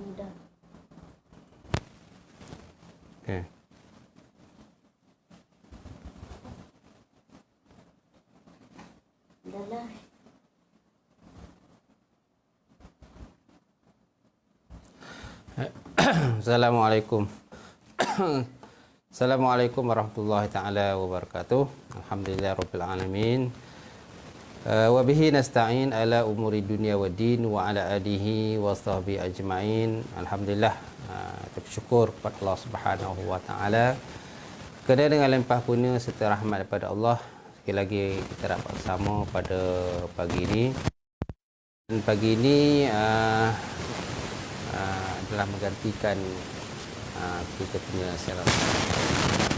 Dah. Okay. Dah lah. Assalamualaikum. Assalamualaikum warahmatullahi taala wabarakatuh. Alhamdulillah rabbil alamin. Wa bihi nasta'in ala umuri dunya waddin wa ala alihi wa sahbihi ajma'in. Alhamdulillah, kita bersyukur kepada Allah Subhanahu wa taala kerana dengan limpah kurnia serta rahmat daripada Allah, sekali lagi kita dapat bersama pada pagi ini. Dan pagi ini adalah menggantikan kita punya siaran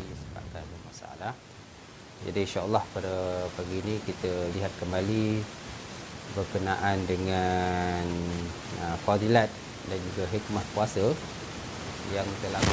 disebabkan masalah. Jadi insya-Allah pada pagi ini kita lihat kembali berkenaan dengan fadilat dan juga hikmah puasa yang telah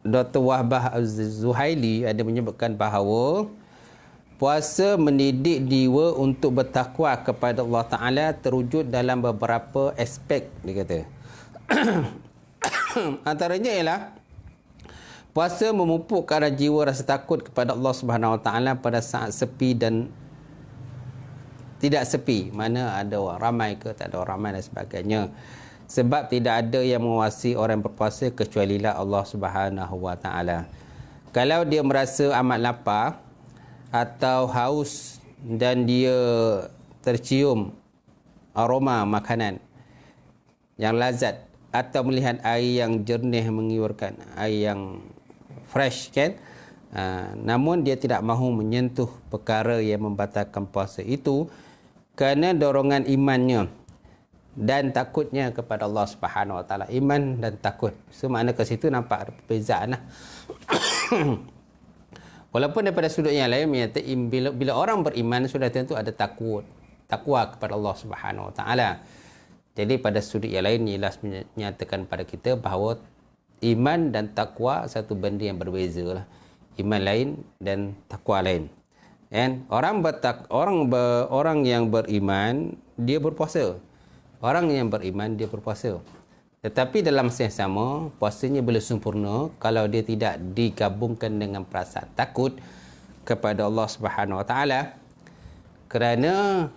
Dr. Wahbah Az-Zuhaili ada menyebutkan bahawa puasa mendidik jiwa untuk bertakwa kepada Allah Ta'ala terwujud dalam beberapa aspek, dia kata. Antaranya ialah puasa memupuk kadar jiwa rasa takut kepada Allah Subhanahu Wa Ta'ala pada saat sepi dan tidak sepi, mana ada orang ramai ke tak ada orang ramai dan sebagainya. Sebab tidak ada yang menguasai orang berpuasa kecualilah Allah Subhanahu Wa Taala. Kalau dia merasa amat lapar atau haus dan dia tercium aroma makanan yang lazat atau melihat air yang jernih mengiurkan, air yang fresh kan, namun dia tidak mahu menyentuh perkara yang membatalkan puasa itu kerana dorongan imannya dan takutnya kepada Allah Subhanahu Wa Taala. Iman dan takut. So makna ke situ nampak ada perbezaan lah. Walaupun daripada sudut yang lain menyatakan bila orang beriman sudah tentu ada takwa kepada Allah Subhanahu Wa Taala. Jadi pada sudut yang lain ialah menyatakan pada kita bahawa iman dan takwa satu benda yang berbeza lah. Iman lain dan takwa lain. And orang yang beriman dia berpuasa. Orang yang beriman dia berpuasa. Tetapi dalam masa yang sama, puasanya boleh sempurna kalau dia tidak digabungkan dengan perasaan takut kepada Allah Subhanahu Wa Taala. Kerana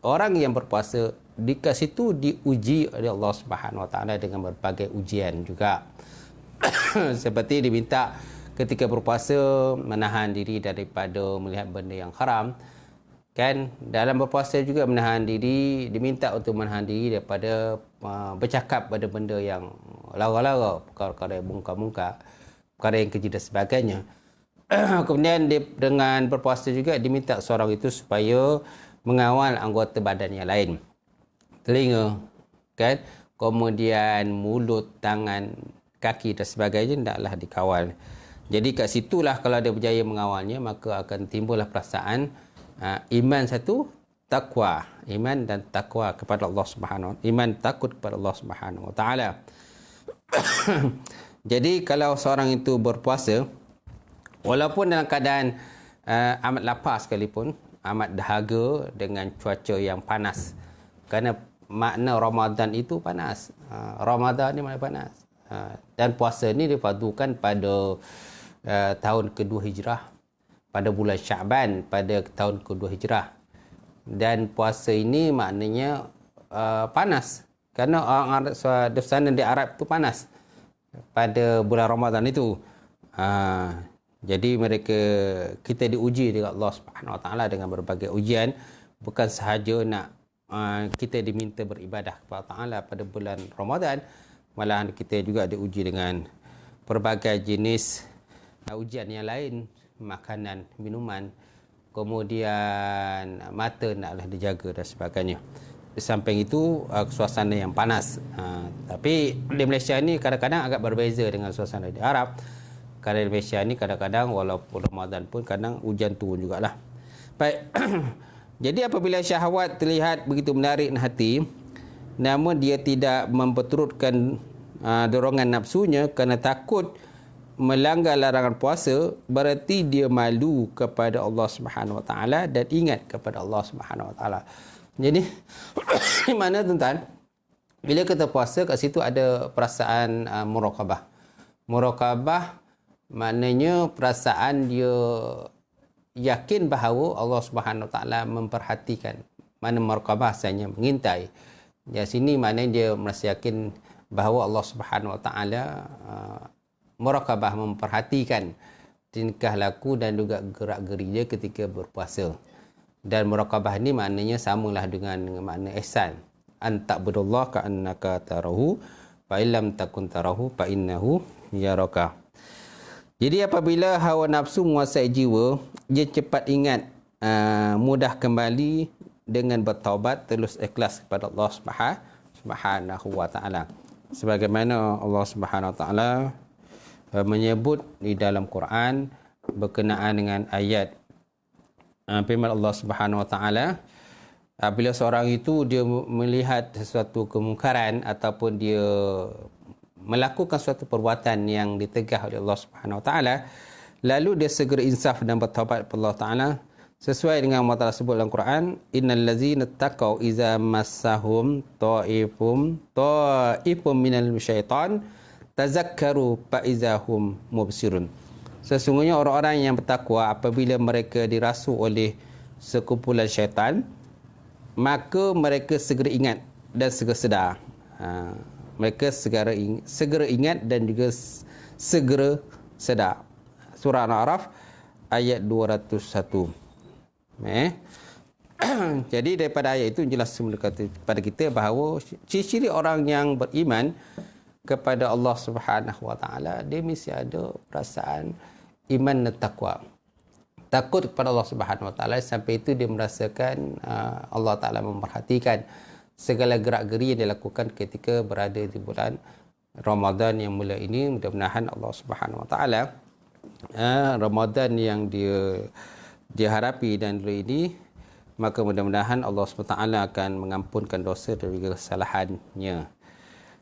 orang yang berpuasa di situ diuji oleh Allah Subhanahu Wa Taala dengan berbagai ujian juga. Seperti diminta ketika berpuasa menahan diri daripada melihat benda yang haram. Kan dalam berpuasa juga menahan diri, diminta untuk menahan diri daripada bercakap pada benda yang lara-lara, perkara-perkara yang mungkar-mungkar, perkara yang keji dan sebagainya. Kemudian dengan berpuasa juga diminta seorang itu supaya mengawal anggota badan yang lain. Telinga, kan? Kemudian mulut, tangan, kaki dan sebagainya hendaklah dikawal. Jadi kat situlah kalau dia berjaya mengawalnya, maka akan timbullah perasaan iman satu, takwa. Iman dan takwa kepada Allah Subhanahu Wa Taala. Iman takut kepada Allah Subhanahu Wa Taala. Jadi kalau seorang itu berpuasa, walaupun dalam keadaan amat lapar sekalipun, amat dahaga dengan cuaca yang panas. Kerana makna Ramadan itu panas. Ramadan ni makna panas. Dan puasa ni difardukan pada tahun kedua Hijrah. Pada bulan Syaban pada tahun kedua Hijrah. Dan puasa ini maknanya panas. Kerana orang di sana di Arab tu panas pada bulan Ramadan itu. Jadi kita diuji dengan Allah Subhanahu Wa Taala dengan berbagai ujian. Bukan sahaja nak kita diminta beribadah kepada Allah Taala pada bulan Ramadan, malahan kita juga diuji dengan berbagai jenis ujian yang lain. Makanan, minuman, kemudian mata naklah dijaga dan sebagainya. Di samping itu suasana yang panas. Tapi di Malaysia ni kadang-kadang agak berbeza dengan suasana di Arab. Kerana di Malaysia ni kadang-kadang walaupun Ramadan pun kadang hujan turun jugalah. Baik. Jadi apabila syahwat terlihat begitu menarik hati, namun dia tidak memperturutkan dorongan nafsunya kerana takut melanggar larangan puasa, berarti dia malu kepada Allah Subhanahu Wa Taala dan ingat kepada Allah Subhanahu Wa Taala. Jadi di mana tuan-tuan, bila kita puasa kat situ ada perasaan muraqabah. Muraqabah maknanya perasaan dia yakin bahawa Allah Subhanahu Wa Taala memperhatikan. Mana muraqabah asalnya mengintai. Di sini maknanya dia merasa yakin bahawa Allah Subhanahu Wa Taala muraqabah memperhatikan tingkah laku dan juga gerak-geri dia ketika berpuasa. Dan muraqabah ni maknanya samalah dengan makna ihsan. An ta'budullah ka'annaka tarahu fa illam takun tarahu fa innahu yaraka. Jadi apabila hawa nafsu menguasai jiwa, dia cepat ingat, mudah kembali dengan bertaubat, terus ikhlas kepada Allah Subhanahu Wa Taala. Sebagaimana Allah Subhanahu Wa Taala menyebut di dalam Quran berkenaan dengan ayat firman Allah Subhanahu Wa Taala, bila seorang itu dia melihat sesuatu kemungkaran ataupun dia melakukan suatu perbuatan yang ditegah oleh Allah Subhanahu Wa Taala, lalu dia segera insaf dan bertaubat kepada Allah Taala sesuai dengan Allah Taala sebut dalam Quran, innal ladzina taqaw iza massahum ta'ifum minal syaitan tazakkaru fa'izahum mubsirun. Sesungguhnya orang-orang yang bertakwa apabila mereka dirasuk oleh sekumpulan syaitan, maka mereka segera ingat dan segera sedar. Mereka segera ingat dan juga segera sedar. Surah Al-A'raf ayat 201. Jadi daripada ayat itu jelas kepada kita bahawa ciri-ciri orang yang beriman kepada Allah Subhanahu Wa Taala, dia mesti ada perasaan iman dan takwa. Takut kepada Allah Subhanahu Wa Taala, sampai itu dia merasakan Allah Taala memperhatikan segala gerak-geri yang dilakukan ketika berada di bulan Ramadan yang mulia ini. Mudah-mudahan Allah Subhanahu Wa Taala Ramadan yang dia harapi dan dulu ini, maka mudah-mudahan Allah Subhanahu Wa Taala akan mengampunkan dosa dan juga kesalahannya.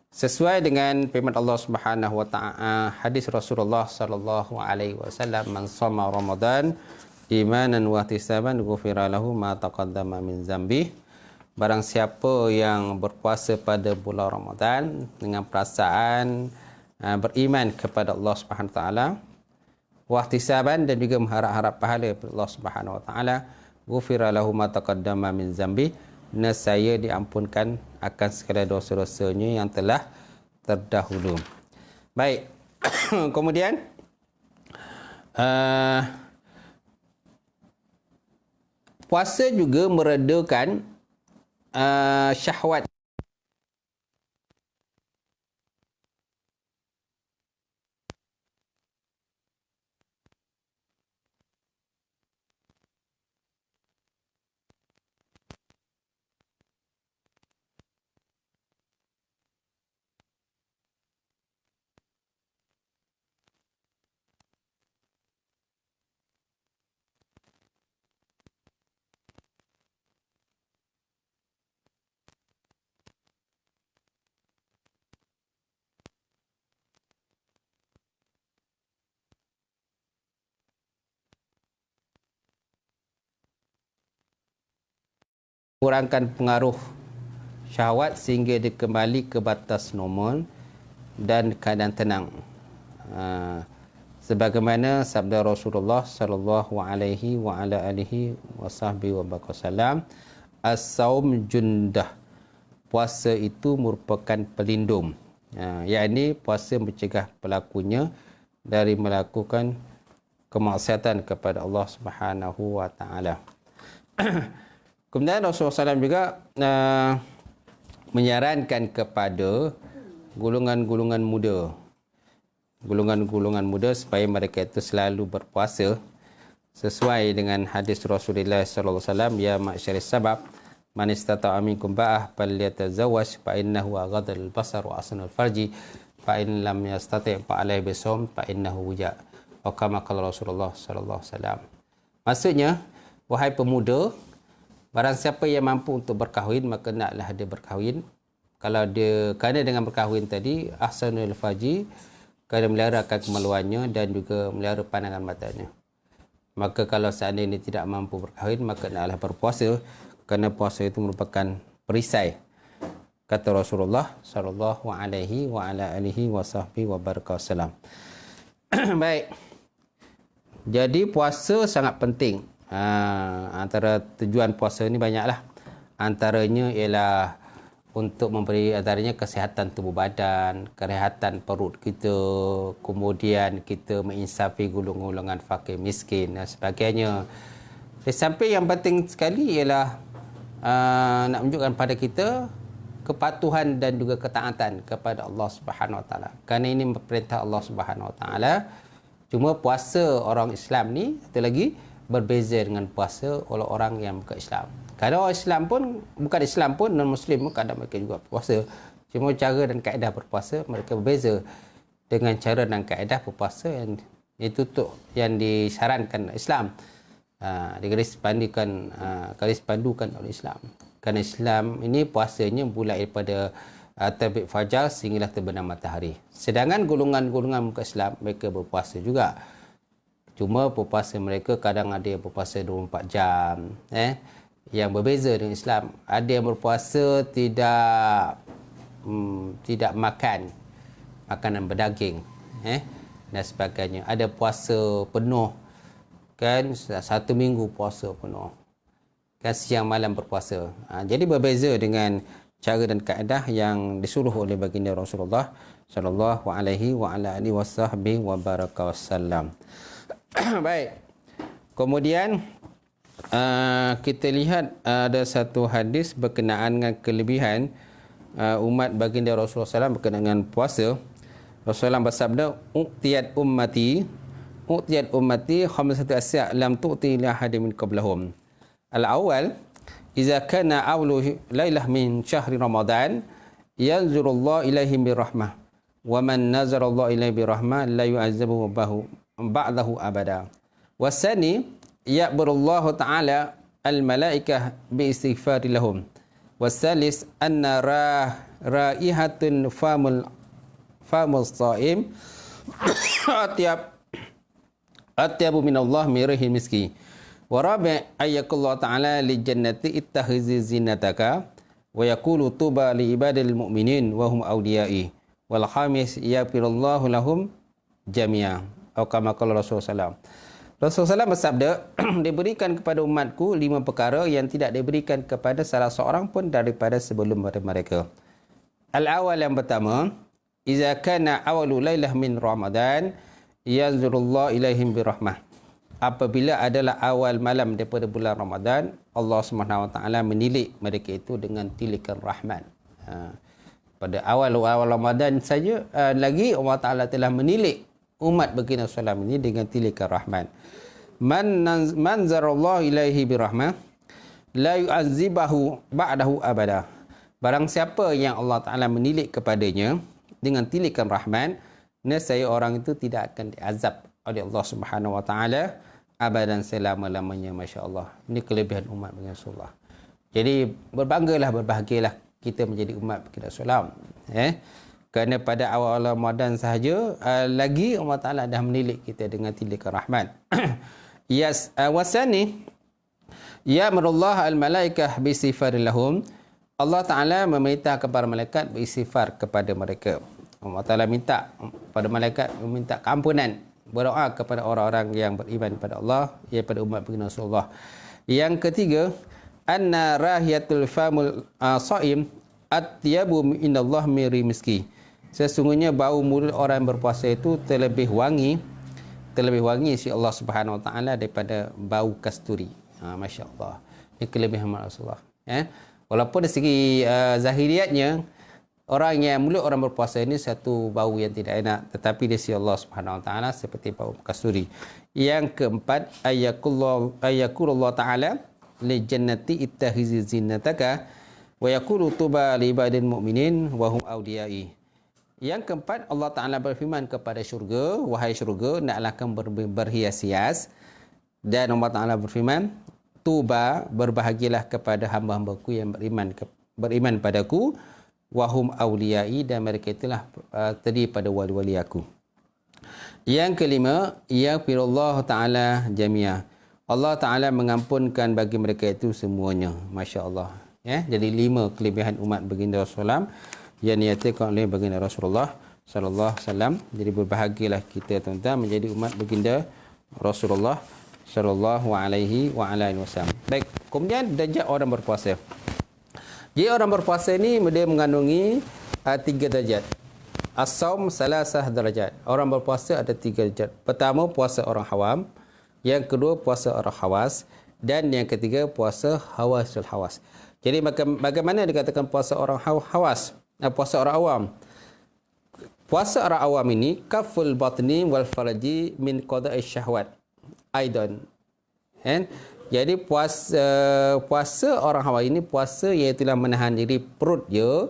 Sesuai dengan firman Allah Subhanahu Wa Taala, hadis Rasulullah sallallahu alaihi wasallam, man shoma Ramadan imanan wa ihtisaban ghufira lahu ma taqaddama min dzambi. Barang siapa yang berpuasa pada bulan Ramadan dengan perasaan beriman kepada Allah Subhanahu Wa Taala, wa ihtisaban, dan juga mengharap-harap pahala kepada Allah Subhanahu Wa Taala, ghufira lahu ma taqaddama min dzambi, nescaya diampunkan akan segala dosa-dosanya yang telah terdahulu. Baik. Kemudian puasa juga meredakan syahwat. Kurangkan pengaruh syahwat sehingga dia kembali ke batas normal dan keadaan tenang. Sebagaimana sabda Rasulullah sallallahu alaihi wa ala alihi wasallam, as-saum jundah. Puasa itu merupakan pelindung. Yakni puasa mencegah pelakunya dari melakukan kemaksiatan kepada Allah Subhanahu wa taala. Kemudian Rasulullah SAW juga menyarankan kepada golongan-golongan muda supaya mereka itu selalu berpuasa sesuai dengan hadis Rasulullah SAW, ya ma'syaris sabab man istata'a minkum ba'ah falyatazawwaj fa innahu aghadul basar wa ahsanul farji fa in lam yastati' fa alayhi bisawm fa innahu wija. Atau kama qala Rasulullah SAW. Maksudnya, wahai pemuda, barang siapa yang mampu untuk berkahwin, maka naklah dia berkahwin. Kalau dia, kerana dengan berkahwin tadi, ahsanul faji, kerana melihara akan kemaluannya dan juga melihara pandangan matanya. Maka kalau seandainya tidak mampu berkahwin, maka naklah berpuasa, kerana puasa itu merupakan perisai. Kata Rasulullah sallallahu alaihi wa ala alihi wasallam. Baik. Jadi puasa sangat penting. Antara tujuan puasa ni banyaklah. Antaranya ialah untuk memberi antaranya kesihatan tubuh badan, kesihatan perut kita, kemudian kita menginsafi golongan-golongan fakir miskin dan sebagainya. Sampai yang penting sekali ialah nak menunjukkan pada kita kepatuhan dan juga ketaatan kepada Allah Subhanahu Wa Taala. Kerana ini perintah Allah Subhanahu Wa Taala. Cuma puasa orang Islam ni satu lagi berbeza dengan puasa oleh orang yang bukan Islam. Kalau orang Islam pun, bukan Islam pun, non-Muslim pun kadang mereka juga berpuasa. Cuma cara dan kaedah berpuasa mereka berbeza dengan cara dan kaedah berpuasa yang itu yang disarankan Islam. Garis pandukan oleh Islam. Kerana Islam ini puasanya mulai daripada terbit fajar sehinggalah terbenam matahari. Sedangkan golongan-golongan bukan Islam mereka berpuasa juga. Cuma berpuasa mereka kadang ada yang berpuasa 24 jam. Yang berbeza dengan Islam. Ada yang berpuasa tidak makan makanan berdaging. Dan sebagainya. Ada puasa penuh. Kan 1 minggu puasa penuh. Kan siang malam berpuasa. Jadi berbeza dengan cara dan kaedah yang disuruh oleh baginda Rasulullah sallallahu alaihi wa ala alihi wasallam. Baik. Kemudian kita lihat ada satu hadis berkenaan dengan kelebihan umat baginda Rasulullah SAW berkenaan dengan puasa. Rasulullah bersabda, "U'tiyat ummati khamsatu asya' lam tu'ti li ahadin min qablahum. Al-awwal, idza kana awwalu lailah min syahri Ramadan, yanzurullahu ilaihim birahmah. Wa man nazarallahu ilaihi birahmah la yu'azzabuhu ba'dahu abada. Wasani, ya'burullahu ta'ala al-malaikah bi istighfari lahum. Wasalis, anna raihatun famul sha'im atyabu minallah mirihil miski. Wa rabi' ayyakullahu ta'ala li jannati ittahizi zinataka wa yaqulu tuba li ibadil mu'minin wa hum awliya'i. Wal khamis, yaghfirullahu lahum jami'a." Atau kama qala Rasulullah SAW. Rasulullah SAW bersabda, "Diberikan kepada umatku 5 perkara yang tidak diberikan kepada salah seorang pun daripada sebelum mereka. Al-awwal, yang pertama, iza kana awalu lailah min Ramadan, yanzurullahu ilaihim birahmah. Apabila adalah awal malam daripada bulan Ramadan, Allah SWT menilik mereka itu dengan tilikan rahmat. Pada awal Ramadan saja lagi Allah Ta'ala telah menilik umat baginda Rasulullah ini dengan tilikan rahmat. Man zarallahu ilaihi birahmah la yu'azzibahu ba'dahu abada. Barang siapa yang Allah Ta'ala menilik kepadanya dengan tilikan rahmat, nescaya orang itu tidak akan diazab oleh Allah Subhanahu wa taala abadan selama-lamanya. Masya-Allah. Ini kelebihan umat baginda Rasulullah. Jadi berbanggalah, berbahagialah kita menjadi umat baginda Rasulullah. Kerana pada awal Ramadan sahaja lagi Allah Taala dah menilik kita dengan tilikan rahmat. Wasani, ya'murullah al-malaikah bi istighfari lahum. Allah Ta'ala memerintah kepada malaikat beristighfar kepada mereka. Allah Ta'ala minta kepada malaikat meminta keampunan, berdoa kepada orang-orang yang beriman kepada Allah, iaitu pada umat baginda Rasulullah. Yang ketiga, anna rahiyatul famul sha'im atyabu minallah miri miski. Sesungguhnya bau mulut orang berpuasa itu terlebih wangi si Allah Subhanahu wa taala daripada bau kasturi. Masya-Allah. Ini kelebihan Rasulullah. Walaupun dari segi zahiriatnya mulut orang berpuasa ini satu bau yang tidak enak, tetapi di sisi Allah Subhanahu wa taala seperti bau kasturi. Yang keempat, ayakulullah taala li jannati ittahizi zinataka wa yaqulu tuba li ibadil mu'minin wa hum awliya'i. Yang keempat, Allah Ta'ala berfirman kepada syurga, "Wahai syurga, naklah kamu berhias-hias." Dan Allah Ta'ala berfirman, "Tuba, berbahagialah kepada hamba-hambaku yang beriman padaku, wahum awliyai, dan mereka itulah terdiri pada wali-wali aku." Yang kelima, yaghfirullahu ta'ala jami'ah. Allah Ta'ala mengampunkan bagi mereka itu semuanya. Masya Allah. Jadi 5 kelebihan umat baginda Rasulullah yang dinyatakan oleh baginda Rasulullah sallallahu alaihi wasallam. Jadi berbahagialah kita tuan-tuan menjadi umat baginda Rasulullah sallallahu alaihi wasallam. Baik, kemudian darjat orang berpuasa. Jadi orang berpuasa ni dia mengandungi 3 darjat. As-saum salasah darajat. Orang berpuasa ada 3 darjat. Pertama, puasa orang awam. Yang kedua, puasa orang khawas. Dan yang ketiga, puasa hawasul hawas. Jadi bagaimana dikatakan puasa orang hawas? Puasa orang awam. Puasa orang awam ini kaful batni wal faraji min qada'i syahwat aidan. Jadi puasa orang awam ini puasa iaitu menahan diri perut dia,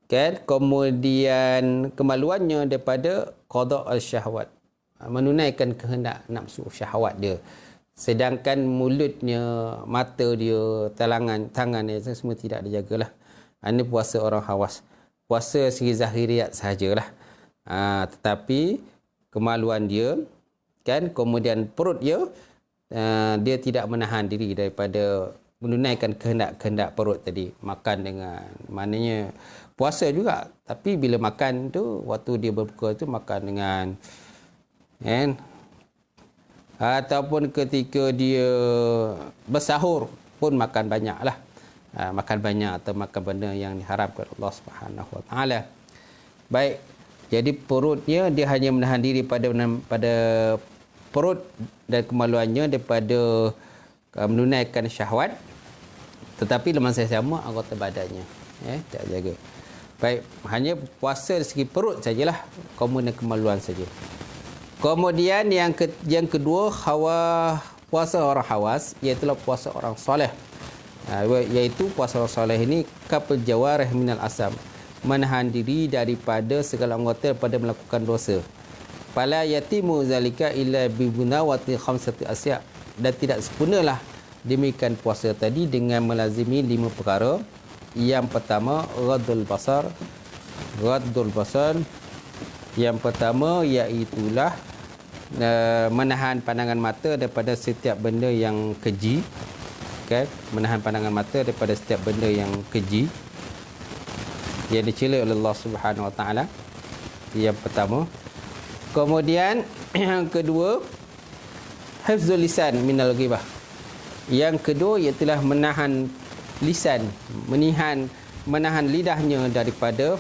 kan, kemudian kemaluannya daripada qada' syahwat, menunaikan kehendak nafsu syahwat dia. Sedangkan mulutnya, mata dia, tangan dia semua tidak dijagalah. Ini puasa orang hawas. Puasa segi zahiriat sahajalah. Tetapi kemaluan dia, kan, kemudian perut dia, dia tidak menahan diri daripada menunaikan kehendak perut tadi. Makan dengan, maknanya puasa juga. Tapi bila makan tu, waktu dia berbuka tu makan dengan, kan, ataupun ketika dia bersahur pun makan banyak lah. makan banyak atau makan benda yang diharamkan Allah Subhanahu Wa Taala. Baik, jadi perutnya dia hanya menahan diri pada perut dan kemaluannya daripada menunaikan syahwat, tetapi dalam masa yang sama anggota badannya tak jaga. Baik, hanya puasa dari segi perut sajalah, kemudian kemaluan saja. Kemudian yang kedua, puasa orang hawas, iaitu puasa orang soleh. Iaitu puasa orang soleh ini kapal jawarih minal asam, menahan diri daripada segala anggota daripada melakukan dosa. Fala yatimu zalika illa bi gunawati khamsati asya, dan tidak sempurnalah demikian puasa tadi dengan melazimi 5 perkara. Yang pertama, ghaddul basar. Yang pertama iaitulah menahan pandangan mata daripada setiap benda yang keji. Menahan pandangan mata daripada setiap benda yang keji yang dicela oleh Allah Subhanahu Wa Taala. Yang pertama. Kemudian yang kedua, hifzul lisan minal ghibah. Yang kedua ialah menahan lisan, menahan lidahnya daripada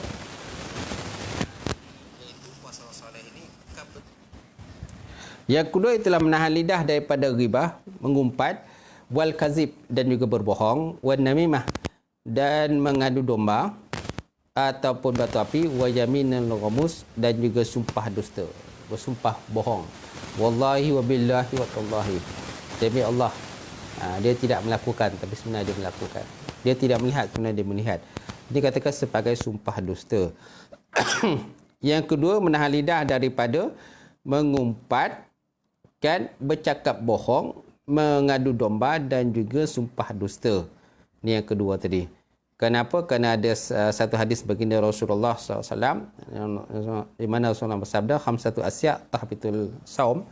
Yang kedua itulah menahan lidah daripada ghibah, mengumpat, wal kazib, dan juga berbohong, wan namimah, dan mengadu domba ataupun batu api, wa yaminul ghamus, dan juga sumpah dusta, bersumpah bohong. Wallahi wa billahi wa tallahi, demi Allah, dia tidak melakukan tapi sebenarnya dia melakukan. Dia tidak melihat sebenarnya dia melihat. Ini katakan sebagai sumpah dusta. Yang kedua, menahan lidah daripada mengumpat, bercakap bohong, mengadu domba, dan juga sumpah dusta. Ini yang kedua tadi. Kenapa? Kerana ada satu hadis baginda Rasulullah SAW di mana Rasulullah bersabda, khamsatu asya tahbitul saum,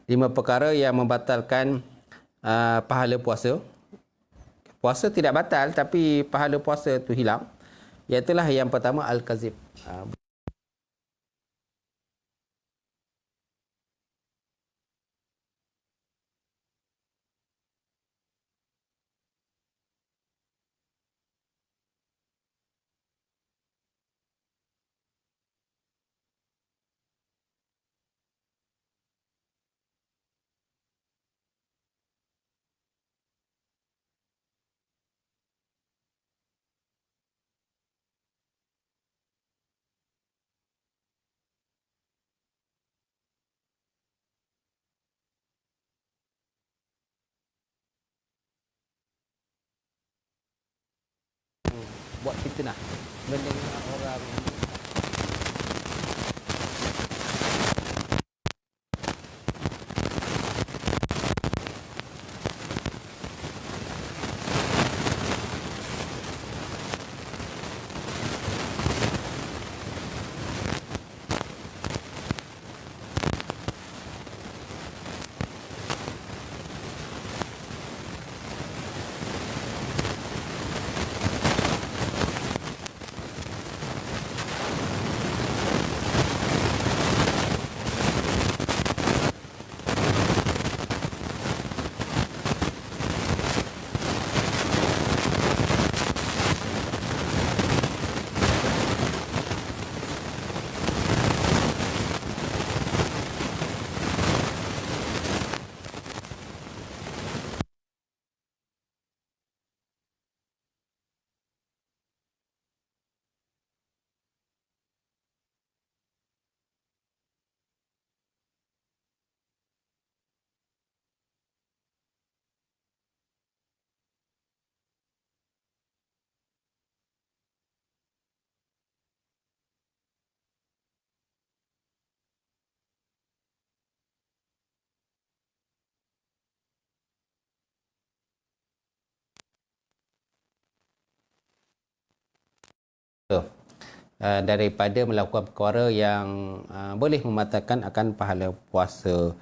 5 perkara yang membatalkan pahala puasa. Puasa tidak batal tapi pahala puasa itu hilang. Iaitulah yang pertama, al-kazib. Buat fitnah mendengar orang daripada melakukan perkara yang boleh membatalkan akan pahala puasa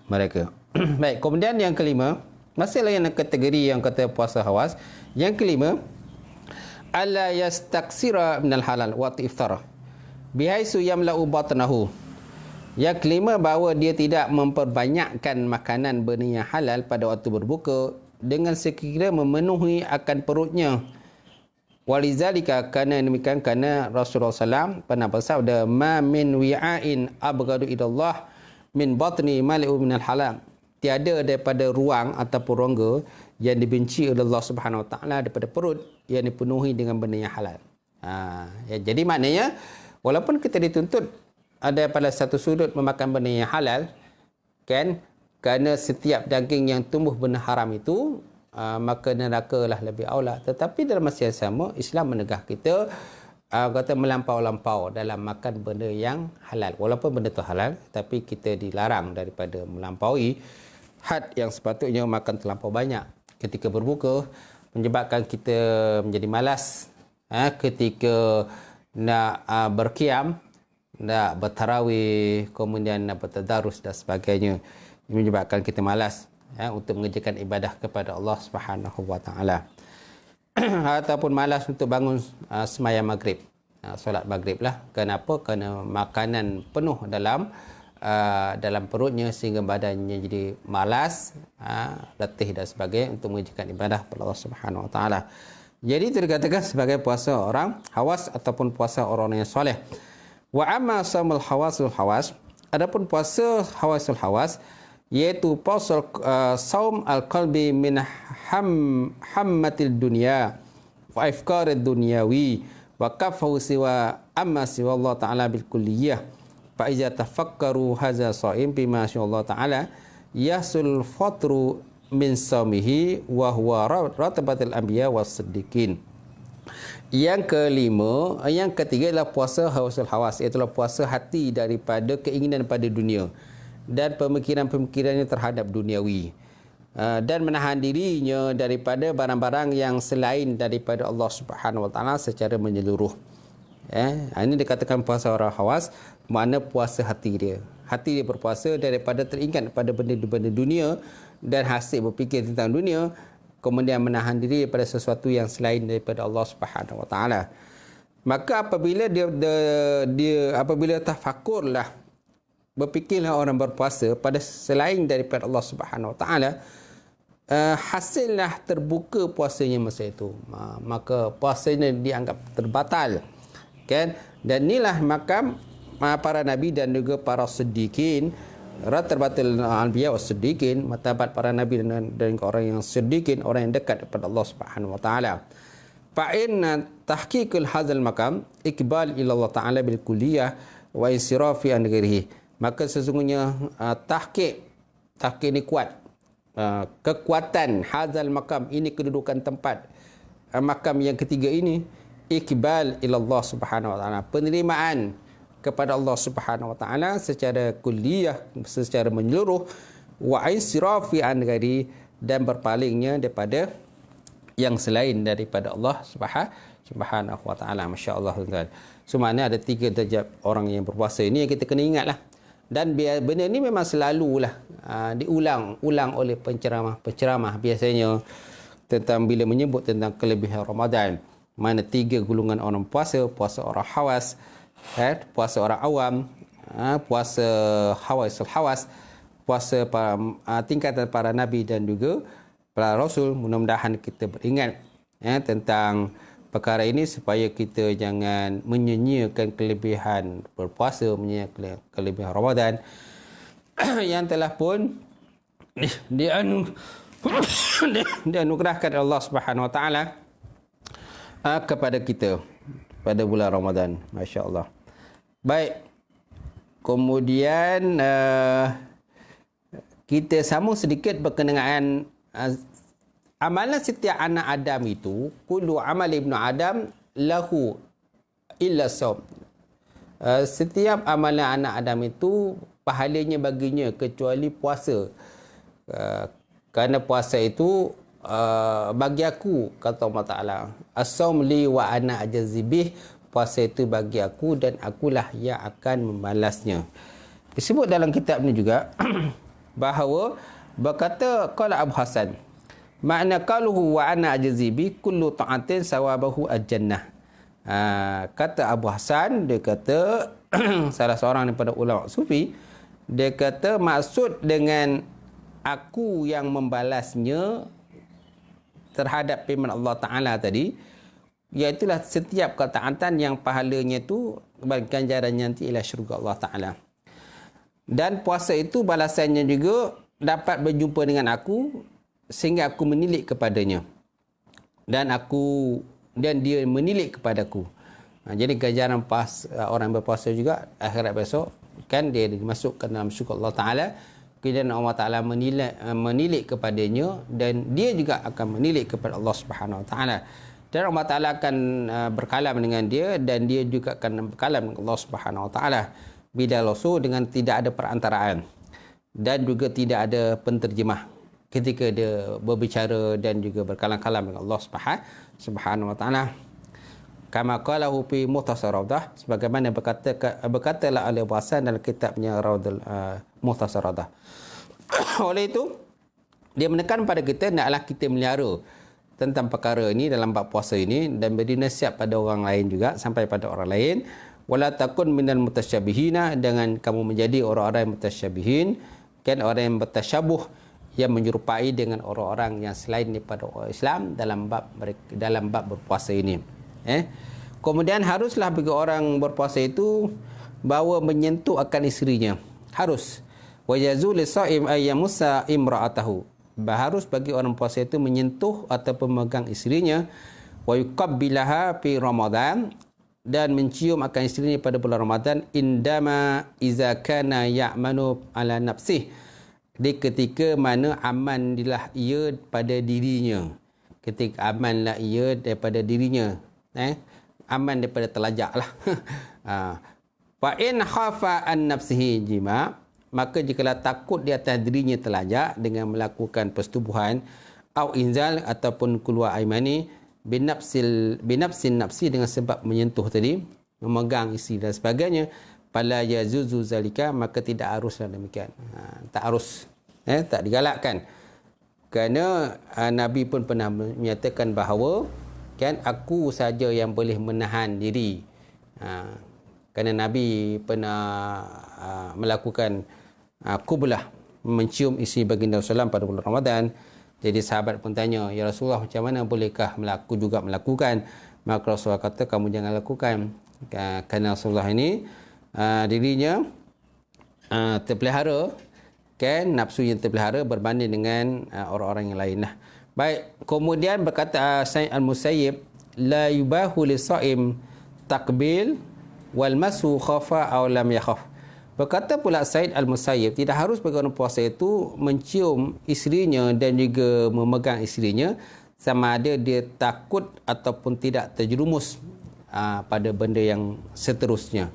mereka. Baik, kemudian yang kelima, masih lain kategori yang kata puasa hawas. Yang kelima, alla yastaksira minal halal wa iftara bihaisu yamla'u batnahu. Yang kelima, bahawa dia tidak memperbanyakkan makanan benda yang halal pada waktu berbuka dengan sekiranya memenuhi akan perutnya Walizalika, kerana demikian, kerana Rasulullah SAW pernah bersabda, ma min wi'ain abghadu ilallah min batni mali'u minal halal. Tiada daripada ruang ataupun rongga yang dibenci oleh Allah Subhanahu Wa Taala daripada perut yang dipenuhi dengan benda yang halal. Jadi maknanya, walaupun kita dituntut ada pada satu sudut memakan benda yang halal, kan, kerana setiap daging yang tumbuh benda haram itu, maka neraka lah lebih aula. Tetapi dalam masa yang sama, Islam menegah kita kata melampau-lampau dalam makan benda yang halal. Walaupun benda itu halal, tapi kita dilarang daripada melampaui had yang sepatutnya makan terlampau banyak. Ketika berbuka, menyebabkan kita menjadi malas. Ketika nak berkiam, nak bertarawih, kemudian nak bertadarus dan sebagainya, menyebabkan kita malas untuk mengerjakan ibadah kepada Allah Subhanahu Wa Taala. Ataupun malas untuk bangun sembahyang maghrib, solat maghrib lah. Kenapa? Kerana makanan penuh dalam perutnya sehingga badannya jadi malas, letih dan sebagainya untuk mengerjakan ibadah kepada Allah Subhanahu Wa Taala. Jadi itu dikatakan sebagai puasa orang hawas ataupun puasa orang yang soleh. Wa amma saumul hawasul hawas, adapun puasa hawasul hawas, iaitu puasa saum al-qalbi min hammatil dunya wa ifkarid dunyawi wa kafahu siwa amma siwa Allah Ta'ala bil kulliyah. Fa iza tafakkaru hadza shaim bima sya Allah Ta'ala yasul fatru min saumihi wa huwa ratabatul anbiya was siddiqin. Yang kelima, yang ketiga adalah puasa hawasul hawas, iaitu puasa hati daripada keinginan pada dunia dan pemikiran-pemikirannya terhadap duniawi, dan menahan dirinya daripada barang-barang yang selain daripada Allah Subhanahu Wa Taala secara menyeluruh. Ini dikatakan puasa orang hawas, makna puasa hati dia. Hati dia berpuasa daripada teringat pada benda-benda dunia dan hasik berfikir tentang dunia, kemudian menahan diri daripada sesuatu yang selain daripada Allah Subhanahu Wa Taala. Maka apabila dia apabila tafakurlah, berfikirlah orang berpuasa pada selain daripada Allah Subhanahu Wa Taala, hasillah terbuka puasanya masa itu, maka puasanya dianggap terbatal, kan? Dan inilah makam para nabi dan juga para siddiqin, ratabatul anbiya was siddiqin, martabat para nabi dan orang yang siddiqin, orang yang dekat kepada Allah Subhanahu Wa Taala. Fa inna tahqiqul hadzal makam iqbal ila Allah Taala bil kulliyah wa insirafi an ghairihi. Maka sesungguhnya tahqiq ni kuat, kekuatan hadzal makam ini, kedudukan tempat makam yang ketiga ini, iqbal ila Allah Subhanahu Wa Taala, penerimaan kepada Allah Subhanahu Wa Taala secara kulliyah, secara menyeluruh, wa insirafi an ghairi, dan berpalingnya daripada yang selain daripada Allah Subhanahu Wa Taala. Masya-Allah tuan-tuan. So maknanya ada 3 darjat orang yang berpuasa ini yang kita kena ingatlah. Dan benda ni memang selalulah diulang-ulang oleh penceramah biasanya tentang bila menyebut tentang kelebihan Ramadan. Mana 3 golongan orang puasa: puasa orang hawas, puasa orang awam, puasa hawasul hawas, puasa tingkatan para nabi dan juga para rasul. Mudah-mudahan kita beringat tentang perkara ini supaya kita jangan menyia-nyiakan kelebihan berpuasa, menyia-nyiakan kelebihan Ramadan yang telah pun dianugerahkan Allah Subhanahu Wa Taala kepada kita pada bulan Ramadan. Masya-Allah. Baik. Kemudian kita sambung sedikit berkenaan amalan setiap anak Adam itu, kullu amal ibnu Adam lahu illa saum. Setiap amalan anak Adam itu pahalanya baginya kecuali puasa. Kerana puasa itu bagi aku, kata Allah Ta'ala, as-saum li wa ana ajazibih, puasa itu bagi aku dan akulah yang akan membalasnya. Disebut dalam kitab ni juga bahawa berkata qala Abu Hasan, makna qaluhu wa ana ajzibi kullu ta'atin sawabahu al-jannah. Kata Abu Hasan, dia kata salah seorang daripada ulama sufi, dia kata maksud dengan aku yang membalasnya terhadap firman Allah Ta'ala tadi, Iaitulah setiap ketaatan yang pahalanya tu ganjarannya nanti ialah syurga Allah Ta'ala. Dan puasa itu balasannya juga dapat berjumpa dengan aku sehingga aku menilik kepadanya. Dan dia menilik kepadaku. Jadi ganjaran orang berpuasa juga akhirat besok kan dia dimasukkan dalam syurga Allah Ta'ala. Kemudian Allah Ta'ala menilik kepadanya dan dia juga akan menilik kepada Allah Subhanahu Wa Ta'ala. Dan Allah Ta'ala akan berkalam dengan dia dan dia juga akan berkalam dengan Allah Subhanahu Wa Ta'ala. Bidalosu dengan tidak ada perantaraan dan juga tidak ada penterjemah ketika dia berbicara dan juga berkalam-kalam dengan Allah Subhanahu Wa Ta'ala. Kama qalahu fi Mukhtasar Rawdah, sebagaimana berkatalah oleh Hasan dalam kitabnya Rawdul Mukhtasar Rawdah. Oleh itu dia menekan pada kita naklah kita melihara tentang perkara ini dalam bab puasa ini dan beri nasihat pada orang lain juga sampai pada orang lain. Wala takun minal mutasyabihina, dengan kamu menjadi orang-orang yang mutasyabihin, kan orang yang bertasyabuh yang menyerupai dengan orang-orang yang selain daripada orang Islam dalam bab berpuasa ini. Kemudian haruslah bagi orang berpuasa itu bahawa menyentuh akan isterinya. Harus. Wa yazul shaim ayyamusa imra'atahu. Harus bagi orang puasa itu menyentuh atau memegang isterinya. Wa yuqabbilaha fi Ramadan, dan mencium akan isterinya pada bulan Ramadan indama iza kana ya'manu ala nafsih, di ketika mana amanlah ia pada dirinya. Ketika amanlah ia daripada dirinya. Aman daripada telajak lah. Fa in khafa an nafsihi jima, maka jikalau takut di atas dirinya telajak dengan melakukan persetubuhan au inzal ataupun keluar air mani binafsin nafsi, dengan sebab menyentuh tadi, memegang isi dan sebagainya, fala yazuzu zalika, maka tidak haruslah demikian. Tak harus, tak digalakkan. Kerana Nabi pun pernah menyatakan bahawa kan aku saja yang boleh menahan diri. Kerana Nabi pernah melakukan qublah, mencium isi baginda Rasulullah pada bulan Ramadan. Jadi sahabat pun tanya, ya Rasulullah, macam mana bolehkah aku juga melakukan? Maka Rasulullah kata, kamu jangan lakukan. Kerana Rasulullah ini dirinya terpelihara, kan, nafsu yang terpelihara berbanding dengan orang-orang yang lain lah. Baik, kemudian berkata Sa'id Al-Musayyib, la yubahu li-sha'im takbil wal masu khafa aw lam yakhaf. Berkata pula Sa'id Al-Musayyib, tidak harus bagi orang puasa itu mencium isterinya dan juga memegang isterinya sama ada dia takut ataupun tidak terjerumus pada benda yang seterusnya.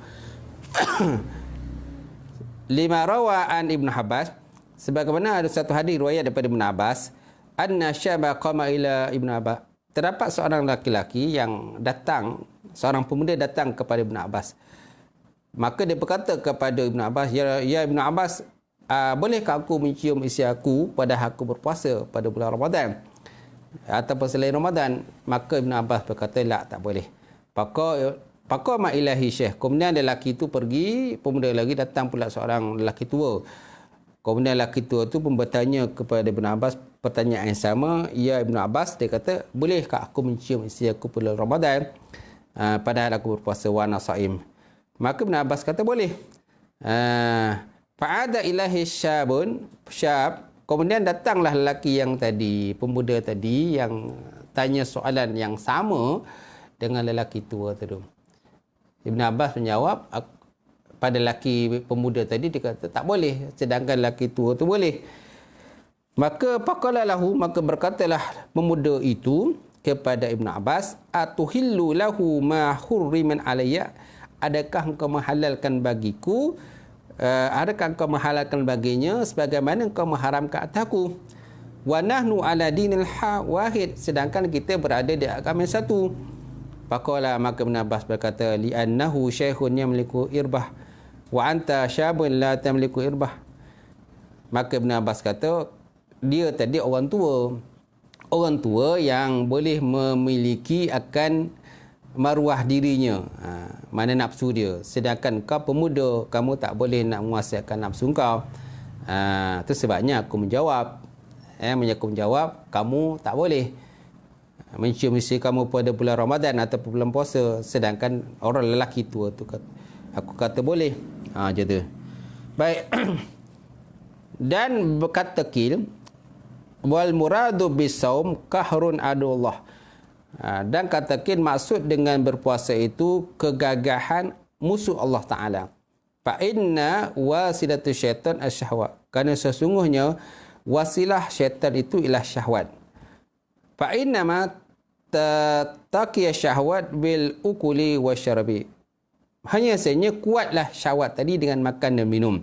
Lima rawaan Ibn Abbas, sebagaimana ada satu hadis riwayat daripada Ibn Abbas, anna syaba qama ila Ibn Abbas, terdapat seorang laki-laki yang datang, seorang pemuda datang kepada Ibn Abbas. Maka dia berkata kepada Ibn Abbas, ya Ibn Abbas, bolehkah aku mencium isi aku pada aku berpuasa pada bulan Ramadan ataupun selain Ramadan? Maka Ibn Abbas berkata, tak boleh. Pakar ma ilahi syekh. Kemudian lelaki itu pergi, pemuda lagi datang pula seorang lelaki tua. Kemudian lelaki tua itu pun bertanya kepada Ibn Abbas pertanyaan yang sama. Ya Ibn Abbas, dia kata, bolehkah aku mencium isi aku pada Ramadan padahal aku berpuasa wa ana shaim? Maka Ibn Abbas kata boleh. Fa'ada ilahi syab. Kemudian datanglah lelaki yang tadi, pemuda tadi yang tanya soalan yang sama dengan lelaki tua tadi. Ibn Abbas menjawab pada lelaki pemuda tadi, dia kata tak boleh, sedangkan lelaki tua tu boleh. Maka faqala lahu, maka berkatalah pemuda itu kepada Ibn Abbas, atuhillu lahu ma hurriman alayya, adakah engkau menghalalkan bagiku, adakah engkau menghalalkan baginya sebagaimana engkau mengharamkan atasku? Wa nahnu ala dinil wahid, sedangkan kita berada di agama yang satu. Faqala, maka Ibn Abbas berkata, li'annahu syekhun yamliku irbah wa anta syabun la tamliku irbah. Maka Ibn Abbas kata, dia tadi orang tua yang boleh memiliki akan maruah dirinya, mana nafsu dia, sedangkan kau pemuda, kamu tak boleh nak menguasaikan nafsu kau. Itu sebabnya aku menjawab, aku menjawab kamu tak boleh. mencium isteri kamu pada bulan Ramadan atau bulan puasa, sedangkan orang lelaki tua tu kata, aku kata boleh. Macam tu. Baik. Dan berkata kil wal muradu bisaum kahrun adullah. Dan kata kil maksud dengan berpuasa itu kegagahan musuh Allah Taala. Fa inna wasilatu syaitan asyahwat. Kerana sesungguhnya wasilah syaitan itu ialah syahwat. Fa inna ma taqiya syahwat bil ukuli wasyarabi. Hanya saja kuatlah syahwat tadi dengan makan dan minum.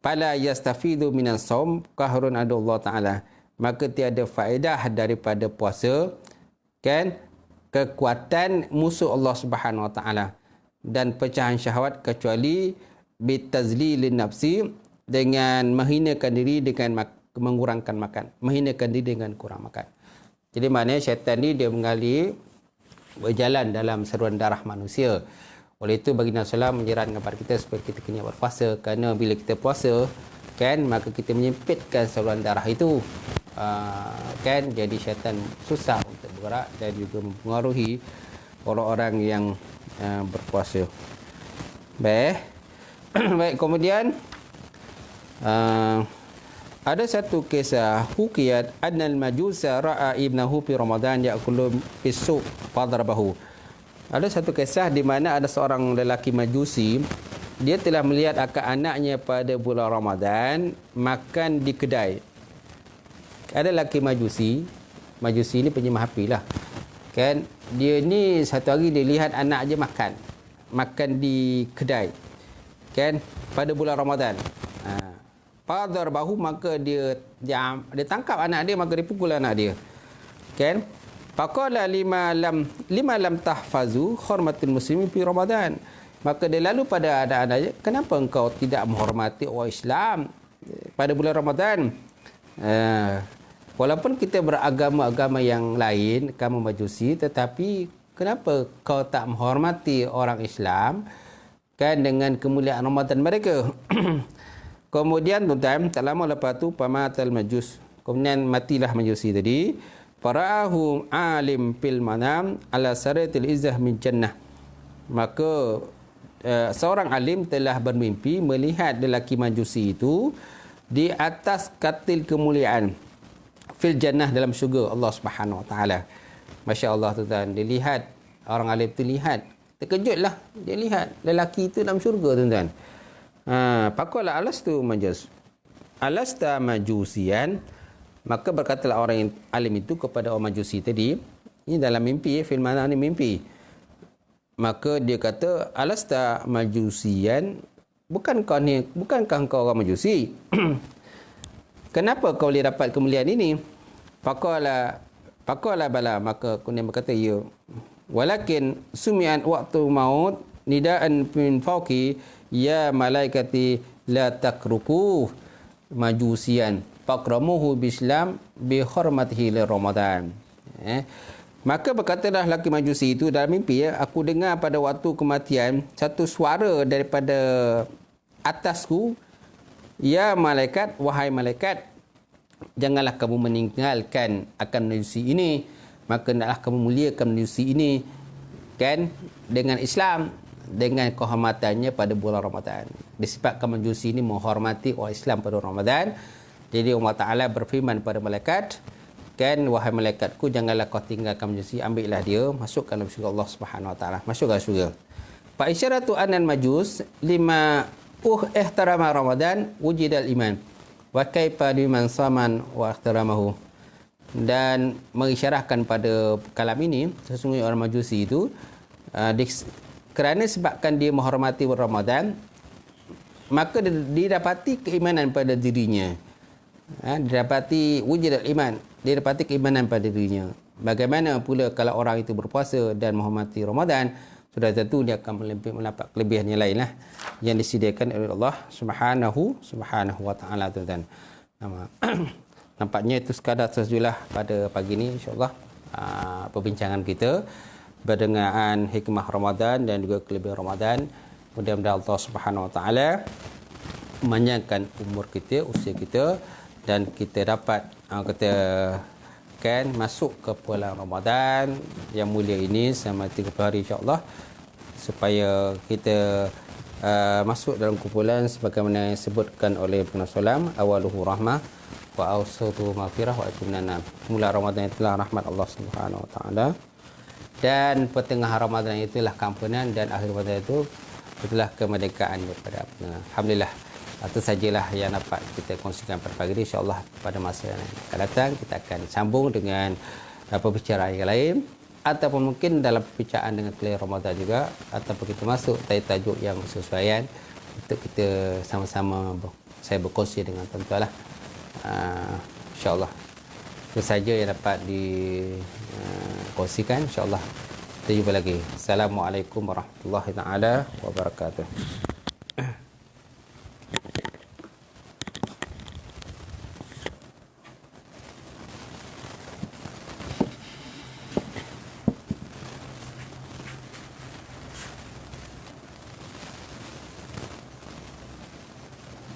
Fala yastafidu minas saum kahrun adullah Taala. Maka tiada faedah daripada puasa, kan, kekuatan musuh Allah Subhanahu Wa Taala dan pecahan syahwat kecuali bitazlilin nafsi, dengan menghinakan diri dengan mengurangkan makan, menghinakan diri dengan kurang makan. Jadi maknanya syaitan ni dia mengalir berjalan dalam saluran darah manusia. Oleh itu baginda Sallam menyarankan kepada kita supaya kita kena berpuasa, kerana bila kita puasa, kan, maka kita menyempitkan saluran darah itu. Kan, jadi syaitan susah untuk bergerak dan juga mempengaruhi orang-orang yang berpuasa. Baik. Baik, kemudian ada satu kisah hukiyat annal majusa ra'a ibnahu fi Ramadan ya'kulu bis-suq fadrabahu. Ada satu kisah di mana ada seorang lelaki Majusi, dia telah melihat akak anaknya pada bulan Ramadan makan di kedai. Ada lelaki Majusi ni penyembah api lah. Kan, dia ni satu hari dia lihat anak dia makan di kedai. Kan, pada bulan Ramadan. Fadhar bahu, maka dia tangkap anak dia, maka dia pukul anak dia. Kan? Faqala lima lam tahfazu hormatul muslimin fi Ramadan. Maka dia lalu pada anak-anak dia, kenapa engkau tidak menghormati orang Islam pada bulan Ramadan? Walaupun kita beragama-agama yang lain, kamu Majusi, tetapi kenapa kau tak menghormati orang Islam, kan, dengan kemuliaan Ramadan mereka? Kemudian tuan-tuan, tak lama lepas tu pamatal majus. Kemudian matilah Majusi tadi. Fara'ahu alim fil manam ala saratil izzah min jannah. Maka seorang alim telah bermimpi melihat lelaki Majusi itu di atas katil kemuliaan fil jannah, dalam syurga Allah Subhanahu Wa Taala. Masya-Allah tuan-tuan, dia lihat, orang alim tu lihat, terkejutlah dia lihat lelaki itu dalam syurga tuan-tuan. Faqala alastu majus. Alasta majusian. Maka berkatalah orang yang alim itu kepada orang Majusi tadi, ini dalam mimpi, film mana ni mimpi. Maka dia kata, alasta majusian, bukankah kau orang Majusi? Kenapa kau boleh dapat kemuliaan ini? Faqala bala. Maka kemudian berkata, ya. Walakin sumi'an waktu maut nidaan min fauqi ya malaikati la takruku majusian fakramuhu bislam bi hormatihi li Ramadan. Maka berkatalah lelaki Majusi itu dalam mimpi, aku dengar pada waktu kematian satu suara daripada atasku, ya malaikat, wahai malaikat, janganlah kamu meninggalkan akan majusi ini, maka hendaklah kamu muliakan majusi ini, kan, dengan Islam, dengan kehormatannya pada bulan Ramadan. Disebabkan Majusi ini menghormati orang Islam pada Ramadan. Jadi Allah Ta'ala berfirman pada malaikat, kan, wahai malaikatku, janganlah kau tinggalkan Majusi, ambillah dia, masukkan dalam syurga Allah Subhanahu Wa Ta'ala, masukkan syurga. Fa isyaratu anal majus lima ihtarama Ramadan wujidal iman wa kaifa liman saman wa ihtaramahu. Dan mengisyarahkan pada kalam ini, sesungguhnya orang Majusi itu kerana sebabkan dia menghormati Ramadan, maka didapati keimanan pada dirinya. Didapati wujud iman, didapati keimanan pada dirinya. Bagaimana pula kalau orang itu berpuasa dan menghormati Ramadan, sudah tentu dia akan mendapat kelebihan yang lain lah, yang disediakan oleh Allah Subhanahu Wa Ta'ala, tuan-tuan. Nampaknya itu sekadar sajalah pada pagi ini, insya-Allah, perbincangan kita berdengaan hikmah Ramadan dan juga kelebihan Ramadan. Mudah-mudahan Allah Subhanahu Wa Ta'ala memanjangkan umur kita, usia kita, dan kita dapat akan masuk ke bulan Ramadan yang mulia ini selama 30 hari insya-Allah, supaya kita masuk dalam kumpulan sebagaimana yang disebutkan oleh Ibnu Salam, awaluhu rahmah wa awsatuhu maghfirah wa akhiruna. Mula Ramadan itulah rahmat Allah Subhanahu wa taala, dan pertengahan Ramadan itulah keampunan, dan akhir Ramadan itu itulah kemerdekaan daripada api. Alhamdulillah. Itu sajalah yang dapat kita kongsikan pada pagi ini. InsyaAllah pada masa yang akan datang kita akan sambung dengan perbicaraan yang lain, ataupun mungkin dalam perbicaraan dengan pilihan Ramadan juga, ataupun kita masuk tajuk yang sesuaian untuk kita sama-sama saya berkongsi dengan tuan-tuan lah. InsyaAllah itu saja yang dapat dikongsikan. InsyaAllah kita jumpa lagi. Assalamualaikum warahmatullahi taala wabarakatuh.